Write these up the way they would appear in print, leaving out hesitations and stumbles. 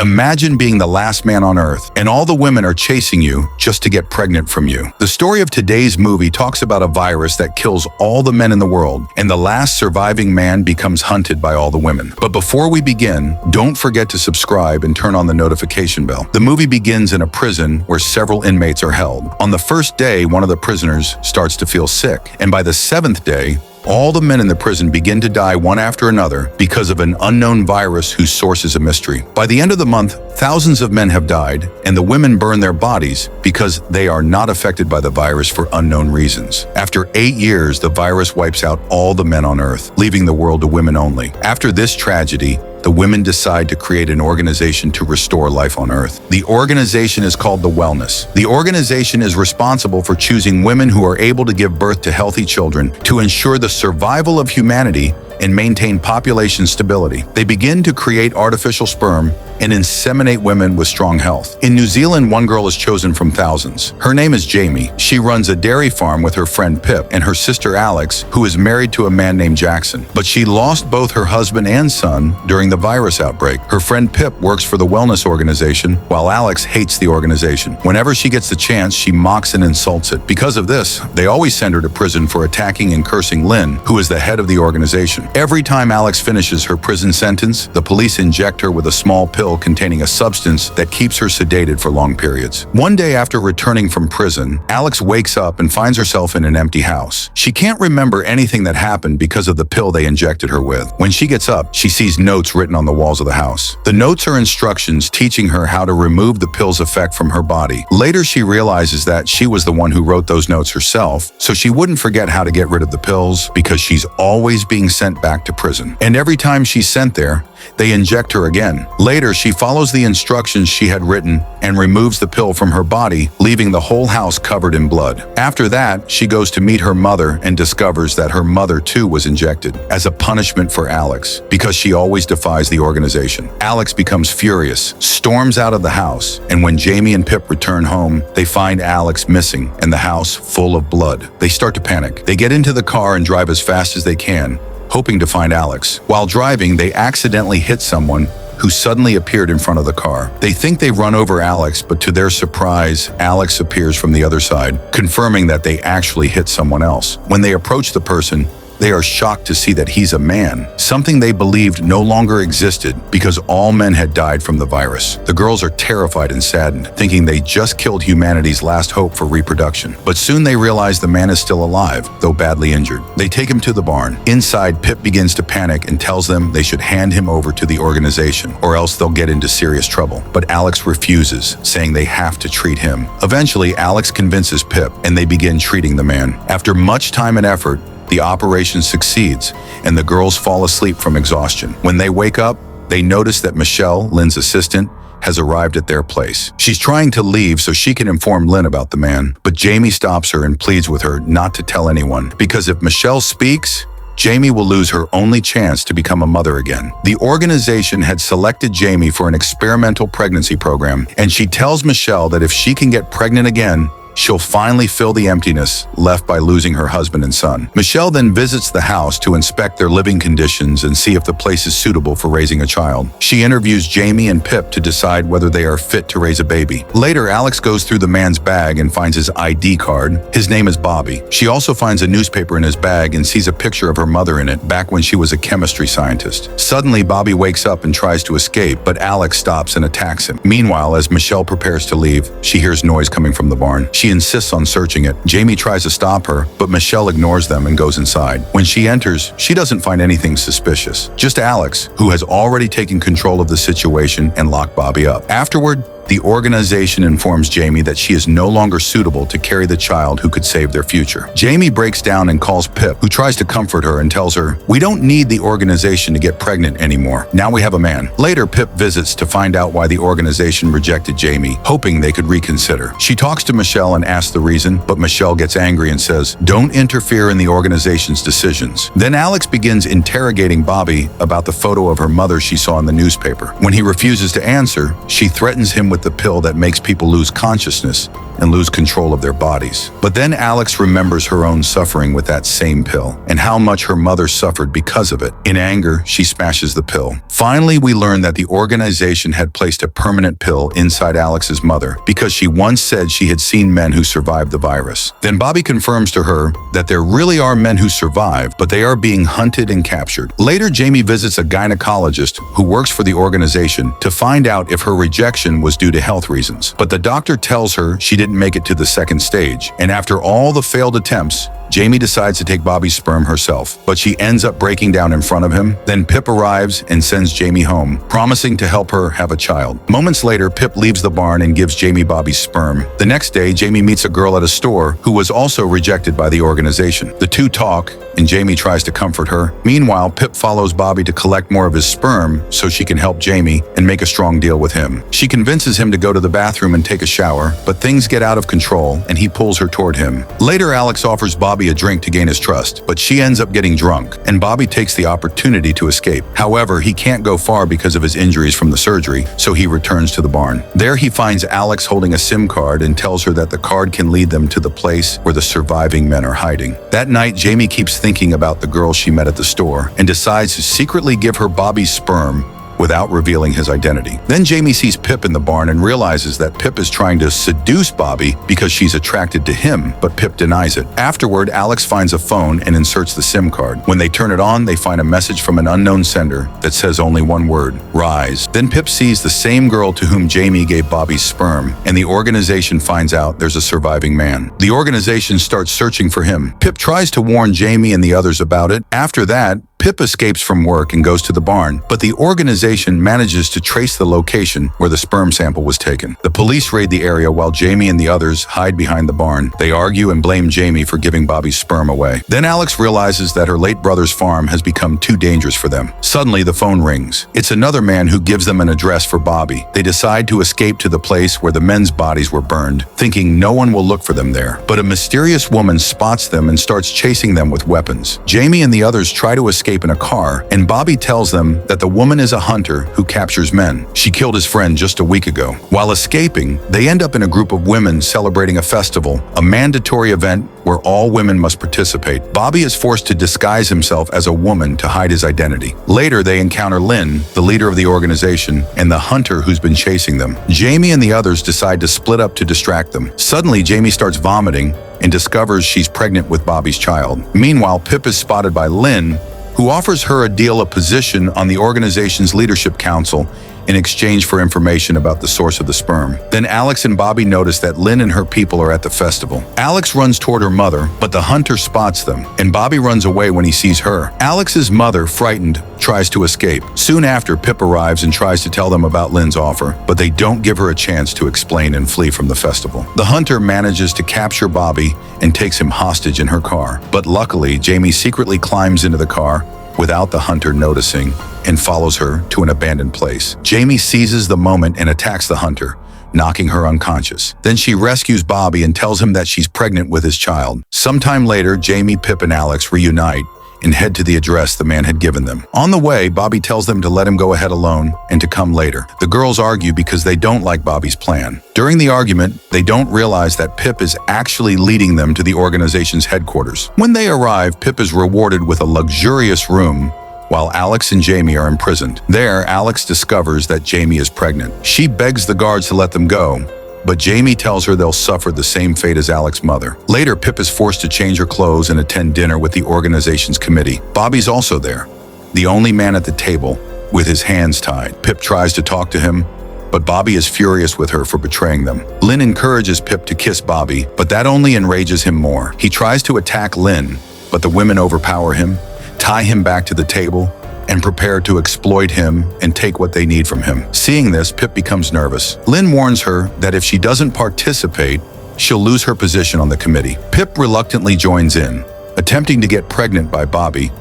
Imagine being the last man on Earth, and all the women are chasing you just to get pregnant from you. The story of today's movie talks about a virus that kills all the men in the world, and the last surviving man becomes hunted by all the women. But before we begin, don't forget to subscribe and turn on the notification bell. The movie begins in a prison where several inmates are held. On the first day, one of the prisoners starts to feel sick, and by the seventh day, all the men in the prison begin to die one after another because of an unknown virus whose source is a mystery. By the end of the month, thousands of men have died, and the women burn their bodies because they are not affected by the virus for unknown reasons. After 8 years, the virus wipes out all the men on Earth, leaving the world to women only. After this tragedy, the women decide to create an organization to restore life on Earth. The organization is called The Wellness. The organization is responsible for choosing women who are able to give birth to healthy children to ensure the survival of humanity and maintain population stability. They begin to create artificial sperm and inseminate women with strong health. In New Zealand, one girl is chosen from thousands. Her name is Jamie. She runs a dairy farm with her friend Pip and her sister Alex, who is married to a man named Jackson. But she lost both her husband and son during the virus outbreak. Her friend Pip works for the wellness organization, while Alex hates the organization. Whenever she gets the chance, she mocks and insults it. Because of this, they always send her to prison for attacking and cursing Lynn, who is the head of the organization. Every time Alex finishes her prison sentence, the police inject her with a small pill containing a substance that keeps her sedated for long periods. One day after returning from prison, Alex wakes up and finds herself in an empty house. She can't remember anything that happened because of the pill they injected her with. When she gets up, she sees notes written on the walls of the house. The notes are instructions teaching her how to remove the pill's effect from her body. Later, she realizes that she was the one who wrote those notes herself, so she wouldn't forget how to get rid of the pills because she's always being sent back to prison. And every time she's sent there, they inject her again. Later, she follows the instructions she had written and removes the pill from her body, leaving the whole house covered in blood. After that, she goes to meet her mother and discovers that her mother too was injected as a punishment for Alex because she always defies the organization. Alex becomes furious, storms out of the house, and when Jamie and Pip return home, they find Alex missing and the house full of blood. They start to panic. They get into the car and drive as fast as they can, hoping to find Alex. While driving, they accidentally hit someone who suddenly appeared in front of the car. They think they run over Alex, but to their surprise, Alex appears from the other side, confirming that they actually hit someone else. When they approach the person, they are shocked to see that he's a man, something they believed no longer existed because all men had died from the virus. The girls are terrified and saddened, thinking they just killed humanity's last hope for reproduction. But soon they realize the man is still alive, though badly injured. They take him to the barn. Inside, Pip begins to panic and tells them they should hand him over to the organization, or else they'll get into serious trouble. But Alex refuses, saying they have to treat him. Eventually, Alex convinces Pip, and they begin treating the man. After much time and effort, the operation succeeds, and the girls fall asleep from exhaustion. When they wake up, they notice that Michelle, Lynn's assistant, has arrived at their place. She's trying to leave so she can inform Lynn about the man, but Jamie stops her and pleads with her not to tell anyone, because if Michelle speaks, Jamie will lose her only chance to become a mother again. The organization had selected Jamie for an experimental pregnancy program, and she tells Michelle that if she can get pregnant again, she'll finally fill the emptiness left by losing her husband and son. Michelle then visits the house to inspect their living conditions and see if the place is suitable for raising a child. She interviews Jamie and Pip to decide whether they are fit to raise a baby. Later, Alex goes through the man's bag and finds his ID card. His name is Bobby. She also finds a newspaper in his bag and sees a picture of her mother in it back when she was a chemistry scientist. Suddenly, Bobby wakes up and tries to escape, but Alex stops and attacks him. Meanwhile, as Michelle prepares to leave, she hears noise coming from the barn. She insists on searching it. Jamie tries to stop her, but Michelle ignores them and goes inside. When she enters, she doesn't find anything suspicious, just Alex, who has already taken control of the situation and locked Bobby up. Afterward, the organization informs Jamie that she is no longer suitable to carry the child who could save their future. Jamie breaks down and calls Pip, who tries to comfort her and tells her, "We don't need the organization to get pregnant anymore. Now we have a man." Later, Pip visits to find out why the organization rejected Jamie, hoping they could reconsider. She talks to Michelle and asks the reason, but Michelle gets angry and says, "Don't interfere in the organization's decisions." Then Alex begins interrogating Bobby about the photo of her mother she saw in the newspaper. When he refuses to answer, she threatens him with the pill that makes people lose consciousness and lose control of their bodies. But then Alex remembers her own suffering with that same pill and how much her mother suffered because of it. In anger, she smashes the pill. Finally, we learn that the organization had placed a permanent pill inside Alex's mother because she once said she had seen men who survived the virus. Then Bobby confirms to her that there really are men who survive, but they are being hunted and captured. Later, Jamie visits a gynecologist who works for the organization to find out if her rejection was due to health reasons. But the doctor tells her she didn't make it to the second stage, and after all the failed attempts, Jamie decides to take Bobby's sperm herself, but she ends up breaking down in front of him. Then Pip arrives and sends Jamie home, promising to help her have a child. Moments later, Pip leaves the barn and gives Jamie Bobby's sperm. The next day, Jamie meets a girl at a store who was also rejected by the organization. The two talk, and Jamie tries to comfort her. Meanwhile, Pip follows Bobby to collect more of his sperm so she can help Jamie and make a strong deal with him. She convinces him to go to the bathroom and take a shower, but things get out of control and he pulls her toward him. Later, Alex offers Bobby a drink to gain his trust, but she ends up getting drunk, and Bobby takes the opportunity to escape. However, he can't go far because of his injuries from the surgery, so he returns to the barn. There he finds Alex holding a SIM card and tells her that the card can lead them to the place where the surviving men are hiding. That night, Jamie keeps thinking about the girl she met at the store and decides to secretly give her Bobby's sperm without revealing his identity. Then Jamie sees Pip in the barn and realizes that Pip is trying to seduce Bobby because she's attracted to him, but Pip denies it. Afterward, Alex finds a phone and inserts the SIM card. When they turn it on, they find a message from an unknown sender that says only one word: rise. Then Pip sees the same girl to whom Jamie gave Bobby's sperm, and the organization finds out there's a surviving man. The organization starts searching for him. Pip tries to warn Jamie and the others about it. After that, Pip escapes from work and goes to the barn, but the organization manages to trace the location where the sperm sample was taken. The police raid the area while Jamie and the others hide behind the barn. They argue and blame Jamie for giving Bobby's sperm away. Then Alex realizes that her late brother's farm has become too dangerous for them. Suddenly, the phone rings. It's another man who gives them an address for Bobby. They decide to escape to the place where the men's bodies were burned, thinking no one will look for them there. But a mysterious woman spots them and starts chasing them with weapons. Jamie and the others try to escape in a car, and Bobby tells them that the woman is a hunter who captures men. She killed his friend just a week ago. While escaping, they end up in a group of women celebrating a festival, a mandatory event where all women must participate. Bobby is forced to disguise himself as a woman to hide his identity. Later, they encounter Lynn, the leader of the organization, and the hunter who's been chasing them. Jamie and the others decide to split up to distract them. Suddenly, Jamie starts vomiting and discovers she's pregnant with Bobby's child. Meanwhile, Pip is spotted by Lynn, who offers her a deal, a position on the organization's leadership council in exchange for information about the source of the sperm. Then Alex and Bobby notice that Lynn and her people are at the festival. Alex runs toward her mother, but the hunter spots them, and Bobby runs away when he sees her. Alex's mother, frightened, tries to escape. Soon after, Pip arrives and tries to tell them about Lynn's offer, but they don't give her a chance to explain and flee from the festival. The hunter manages to capture Bobby and takes him hostage in her car. But luckily, Jamie secretly climbs into the car without the hunter noticing and follows her to an abandoned place. Jamie seizes the moment and attacks the hunter, knocking her unconscious. Then she rescues Bobby and tells him that she's pregnant with his child. Sometime later, Jamie, Pip, and Alex reunite and head to the address the man had given them. On the way, Bobby tells them to let him go ahead alone and to come later. The girls argue because they don't like Bobby's plan. During the argument, they don't realize that Pip is actually leading them to the organization's headquarters. When they arrive, Pip is rewarded with a luxurious room while Alex and Jamie are imprisoned. There, Alex discovers that Jamie is pregnant. She begs the guards to let them go, but Jamie tells her they'll suffer the same fate as Alex's mother. Later, Pip is forced to change her clothes and attend dinner with the organization's committee. Bobby's also there, the only man at the table, with his hands tied. Pip tries to talk to him, but Bobby is furious with her for betraying them. Lynn encourages Pip to kiss Bobby, but that only enrages him more. He tries to attack Lynn, but the women overpower him, tie him back to the table, and prepare to exploit him and take what they need from him. Seeing this, Pip becomes nervous. Lynn warns her that if she doesn't participate, she'll lose her position on the committee. Pip reluctantly joins in, attempting to get pregnant by Bobby,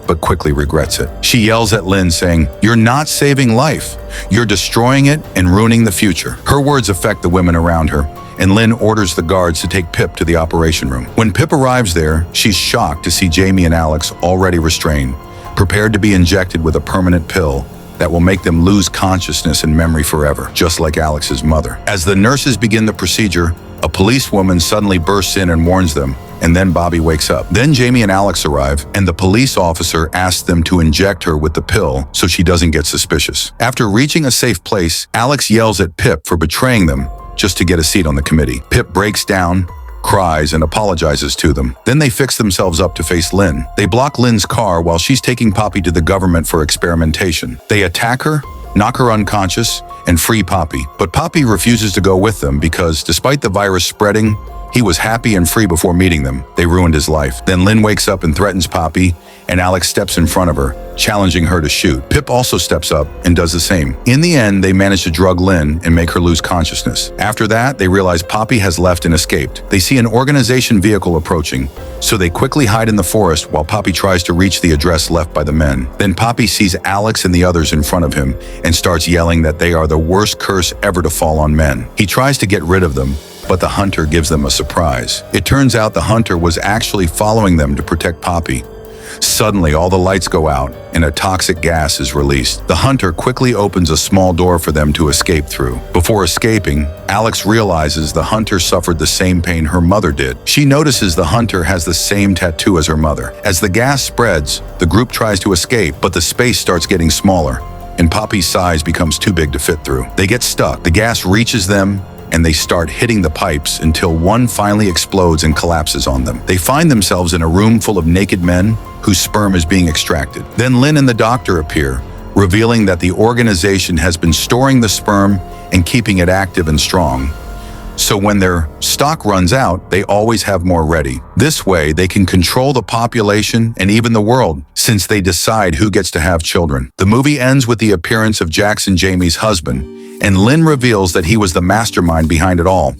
but quickly regrets it. She yells at Lynn, saying, "You're not saving life. You're destroying it and ruining the future." Her words affect the women around her, and Lynn orders the guards to take Pip to the operation room. When Pip arrives there, she's shocked to see Jamie and Alex already restrained, prepared to be injected with a permanent pill that will make them lose consciousness and memory forever, just like Alex's mother. As the nurses begin the procedure, A policewoman suddenly bursts in and warns them, and then Bobby wakes up. Then Jamie and Alex arrive, and the police officer asks them to inject her with the pill so she doesn't get suspicious. After reaching a safe place, Alex yells at Pip for betraying them just to get a seat on the committee. Pip breaks down, cries, and apologizes to them. Then they fix themselves up to face Lynn. They block Lynn's car while she's taking Poppy to the government for experimentation. They attack her, knock her unconscious, and free Poppy. But Poppy refuses to go with them because, despite the virus spreading, he was happy and free before meeting them. They ruined his life. Then Lynn wakes up and threatens Poppy, and Alex steps in front of her, challenging her to shoot. Pip also steps up and does the same. In the end, they manage to drug Lynn and make her lose consciousness. After that, they realize Poppy has left and escaped. They see an organization vehicle approaching, so they quickly hide in the forest while Poppy tries to reach the address left by the men. Then Poppy sees Alex and the others in front of him and starts yelling that they are the worst curse ever to fall on men. He tries to get rid of them, but the hunter gives them a surprise. It turns out the hunter was actually following them to protect Poppy. Suddenly, all the lights go out and a toxic gas is released. The hunter quickly opens a small door for them to escape through. Before escaping, Alex realizes the hunter suffered the same pain her mother did. She notices the hunter has the same tattoo as her mother. As the gas spreads, the group tries to escape, but the space starts getting smaller, and Poppy's size becomes too big to fit through. They get stuck. The gas reaches them, and they start hitting the pipes until one finally explodes and collapses on them. They find themselves in a room full of naked men whose sperm is being extracted. Then Lynn and the doctor appear, revealing that the organization has been storing the sperm and keeping it active and strong. So when their stock runs out, they always have more ready. This way, they can control the population and even the world, since they decide who gets to have children. The movie ends with the appearance of Jackson Jamie's husband, and Lynn reveals that he was the mastermind behind it all.